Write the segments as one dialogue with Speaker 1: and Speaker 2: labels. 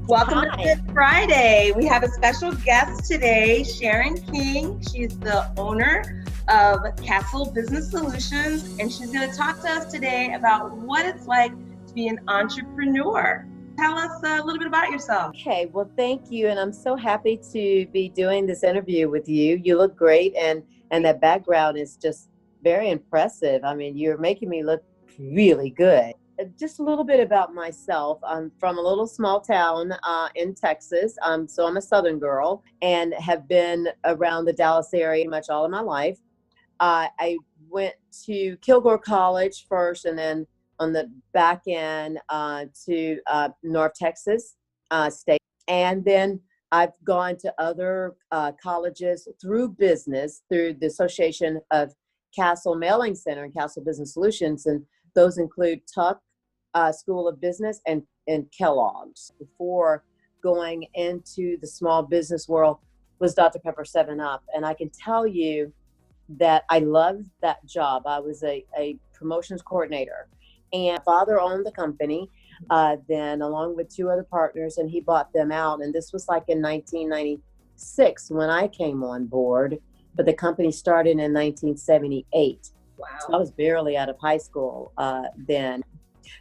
Speaker 1: Welcome to
Speaker 2: Hi.
Speaker 1: Fit Friday. We have a special guest today, Sharon King. She's the owner of Castle Business Solutions, and she's going to talk to us today about what it's like to be an entrepreneur. Tell us a little bit about yourself.
Speaker 2: Okay, well, thank you, and I'm so happy to be doing this interview with you. You look great, and that background is just very impressive. I mean, you're making me look really good. Just a little bit about myself. I'm from a little small town in Texas. So I'm a Southern girl and have been around the Dallas area much all of my life. I went to Kilgore College first, and then on the back end to North Texas State. And then I've gone to other colleges through business, through the Association of Castle Mailing Center and Castle Business Solutions. And those include Tuck School of Business and Kellogg's. Before going into the small business world was Dr. Pepper 7 Up. And I can tell you that I loved that job. I was a promotions coordinator, and father owned the company then along with two other partners, and he bought them out. And this was like in 1996 when I came on board, but the company started in 1978.
Speaker 1: Wow.
Speaker 2: So I was barely out of high school then.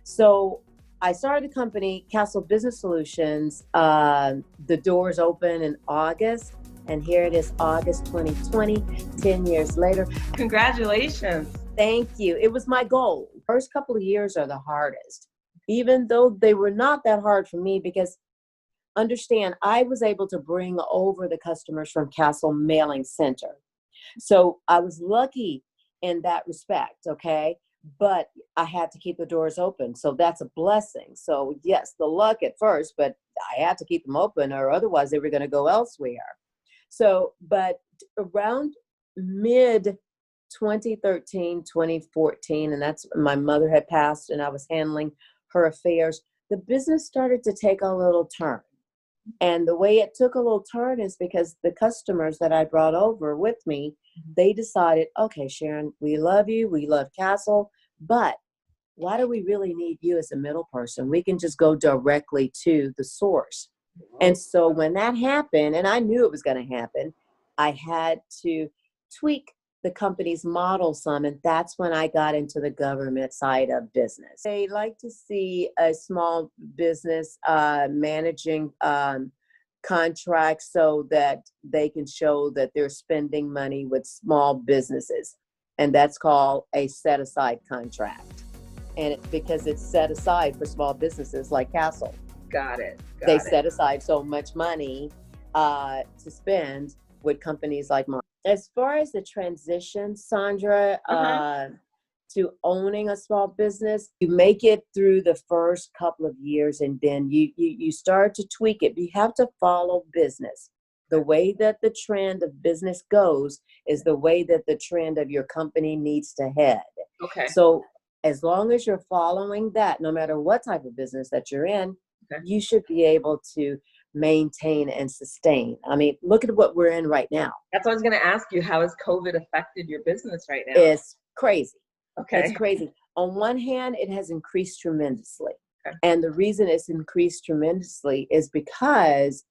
Speaker 2: So I started the company, Castle Business Solutions. The doors open in August, and here it is, August 2020, 10 years later.
Speaker 1: Congratulations.
Speaker 2: Thank you. It was my goal. First couple of years are the hardest, even though they were not that hard for me, because understand, I was able to bring over the customers from Castle Mailing Center. So I was lucky in that respect, okay? But I had to keep the doors open. So that's a blessing. So yes, the luck at first, but I had to keep them open, or otherwise they were going to go elsewhere. So, but around mid 2013, 2014, and that's my mother had passed and I was handling her affairs, the business started to take a little turn. And the way it took a little turn is because the customers that I brought over with me, they decided, okay, Sharon, we love you, we love Castle, but why do we really need you as a middle person? We can just go directly to the source. And so when that happened, and I knew it was going to happen, I had to tweak the company's model some, and that's when I got into the government side of business. They like to see a small business managing contracts so that they can show that they're spending money with small businesses, and that's called a set-aside contract. And it's because it's set aside for small businesses like Castle.
Speaker 1: Got it.
Speaker 2: They set aside so much money to spend with companies like mine. As far as the transition, Sandra, to owning a small business, you make it through the first couple of years, and then you start to tweak it. You have to follow business. The way that the trend of business goes is the way that the trend of your company needs to head.
Speaker 1: Okay.
Speaker 2: So as long as you're following that, no matter what type of business that you're in, you should be able to maintain and sustain. I mean, look at what we're in right now.
Speaker 1: That's what I was going to ask you. How has COVID affected your business right now?
Speaker 2: It's crazy.
Speaker 1: Okay.
Speaker 2: It's crazy. On one hand, it has increased tremendously.
Speaker 1: Okay.
Speaker 2: And the reason it's increased tremendously is because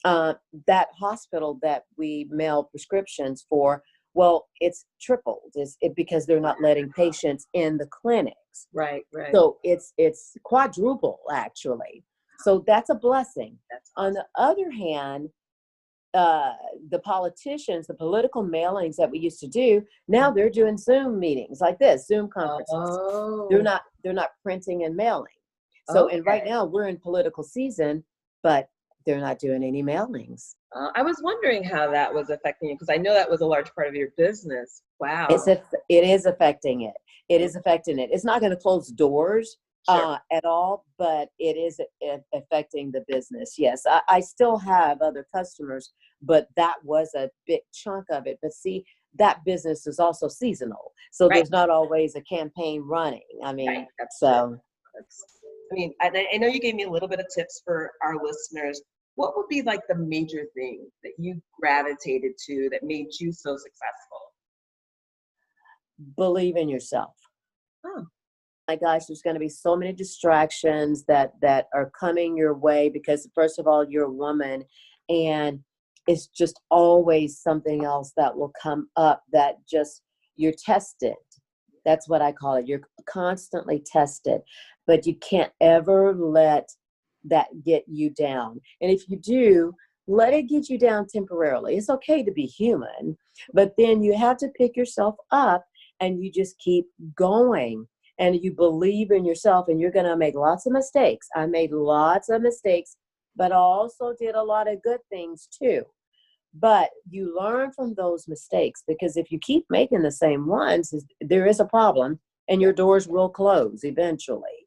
Speaker 2: that hospital that we mail prescriptions for, well, it's tripled. Because they're not letting patients in the clinics.
Speaker 1: Right.
Speaker 2: So it's quadruple, actually. So that's a blessing.
Speaker 1: That's awesome.
Speaker 2: On the other hand, the politicians, the political mailings that we used to do, now they're doing Zoom meetings like this, Zoom conferences.
Speaker 1: Oh.
Speaker 2: They're not printing and mailing. So, and right now we're in political season, but they're not doing any mailings.
Speaker 1: I was wondering how that was affecting you, because I know that was a large part of your business. Wow.
Speaker 2: It is affecting it. It is affecting it. It's not going to close doors at all, but it is affecting the business. Yes, I still have other customers, but that was a big chunk of it. But see, that business is also seasonal. So there's not always a campaign running. I mean, so.
Speaker 1: I mean, I know you gave me a little bit of tips for our listeners. What would be like the major thing that you gravitated to that made you so successful?
Speaker 2: Believe in yourself.
Speaker 1: Oh.
Speaker 2: My gosh, there's going to be so many distractions that are coming your way because first of all, you're a woman, and it's just always something else that will come up that just you're tested. That's what I call it. You're constantly tested, but you can't ever let that get you down. And if you do, let it get you down temporarily. It's okay to be human, but then you have to pick yourself up and you just keep going and you believe in yourself, and you're going to make lots of mistakes. I made lots of mistakes, but I also did a lot of good things too. But you learn from those mistakes, because if you keep making the same ones, there is a problem and your doors will close eventually.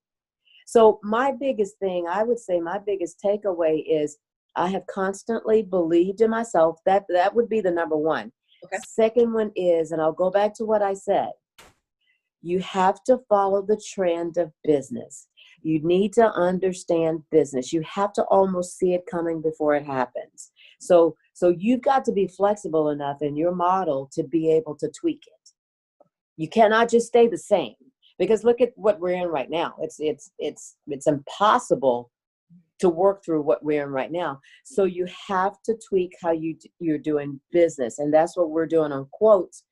Speaker 2: So my biggest thing, I would say my biggest takeaway is I have constantly believed in myself. That would be the number one.
Speaker 1: Okay.
Speaker 2: Second one is, and I'll go back to what I said, you have to follow the trend of business. You need to understand business. You have to almost see it coming before it happens. So you've got to be flexible enough in your model to be able to tweak it. You cannot just stay the same, because look at what we're in right now. It's impossible to work through what we're in right now. So you have to tweak how you're doing business, and that's what we're doing on quotes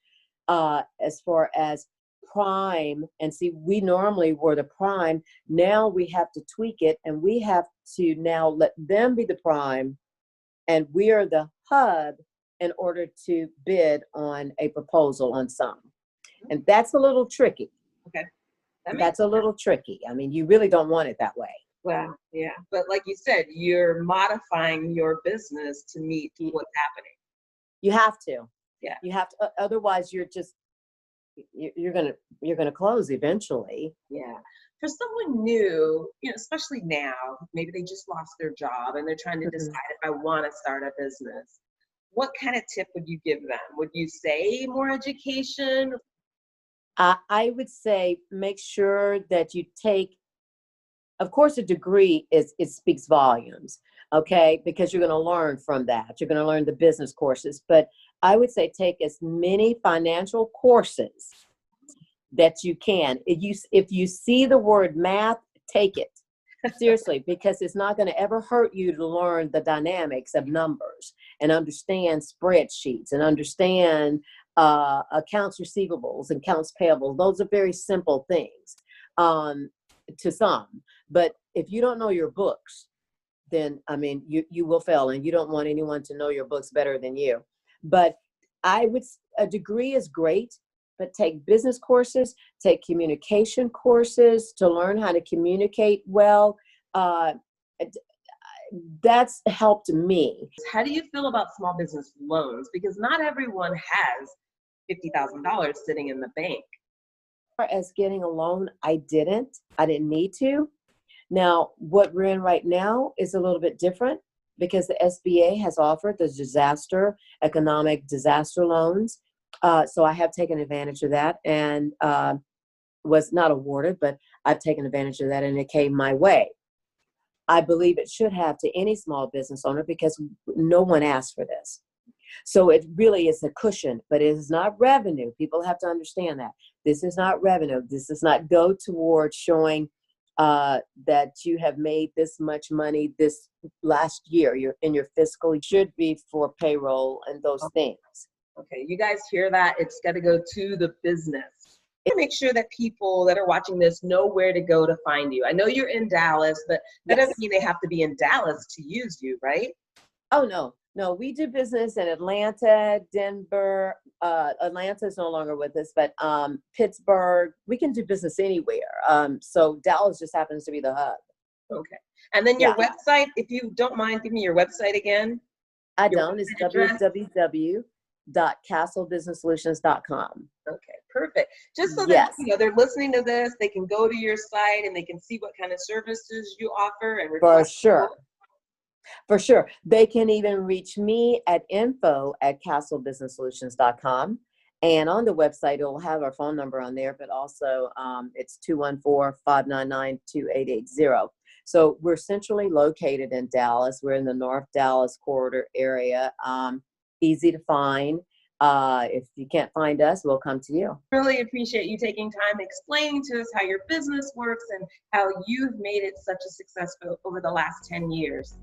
Speaker 2: as far as prime. And see, we normally were the prime. Now we have to tweak it, and we have to now let them be the prime, and we are the hub in order to bid on a proposal on some. And that's a little tricky.
Speaker 1: Okay.
Speaker 2: That's a little tricky. I mean, you really don't want it that way.
Speaker 1: Well, yeah. But like you said, you're modifying your business to meet what's happening.
Speaker 2: You have to.
Speaker 1: Yeah.
Speaker 2: You have to. Otherwise, you're gonna close eventually.
Speaker 1: Yeah. For someone new, especially now, maybe they just lost their job and they're trying to decide if I want to start a business. What kind of tip would you give them? Would you say more education?
Speaker 2: I would say make sure that you take, of course, a degree it speaks volumes, okay? Because you're going to learn from that. You're going to learn the business courses. But I would say take as many financial courses that you can. If you see the word math, take it. Seriously, because it's not going to ever hurt you to learn the dynamics of numbers and understand spreadsheets and understand accounts receivables and accounts payable. Those are very simple things to some. But if you don't know your books, then, I mean, you will fail, and you don't want anyone to know your books better than you. But a degree is great, but take business courses, take communication courses to learn how to communicate well. That's helped me.
Speaker 1: How do you feel about small business loans? Because not everyone has $50,000 sitting in the bank.
Speaker 2: As getting a loan, I didn't need to. Now, what we're in right now is a little bit different, because the SBA has offered the economic disaster loans. So I have taken advantage of that, and was not awarded, but I've taken advantage of that, and it came my way. I believe it should have to any small business owner, because no one asked for this. So it really is a cushion, but it is not revenue. People have to understand that. This is not revenue. This does not go towards showing that you have made this much money this last year. You're in your fiscal. It should be for payroll and those things.
Speaker 1: Okay, you guys hear that? It's got to go to the business. Make sure that people that are watching this know where to go to find you. I know you're in Dallas, but that doesn't mean they have to be in Dallas to use you, right?
Speaker 2: Oh, no, we do business in Atlanta, Denver. Atlanta is no longer with us, but Pittsburgh. We can do business anywhere. So Dallas just happens to be the hub.
Speaker 1: Okay. And then your website, if you don't mind, give me your website again.
Speaker 2: I don't. It's www.castlebusinesssolutions.com.
Speaker 1: Okay, perfect. Just so that they're listening to this, they can go to your site and they can see what kind of services you offer and request.
Speaker 2: For sure. They can even reach me at info@castlebusinesssolutions.com. And on the website, it'll have our phone number on there, but also it's 214-599-2880. So we're centrally located in Dallas. We're in the North Dallas corridor area. Easy to find. If you can't find us, we'll come to you.
Speaker 1: Really appreciate you taking time explaining to us how your business works and how you've made it such a success over the last 10 years.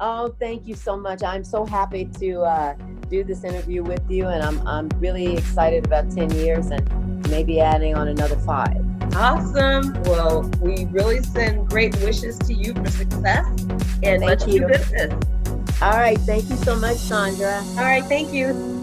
Speaker 2: Oh, thank you so much. I'm so happy to do this interview with you, and I'm really excited about 10 years and maybe adding on another 5.
Speaker 1: Awesome. Well, we really send great wishes to you for success and much new business.
Speaker 2: All right. Thank you so much, Sandra.
Speaker 1: All right. Thank you.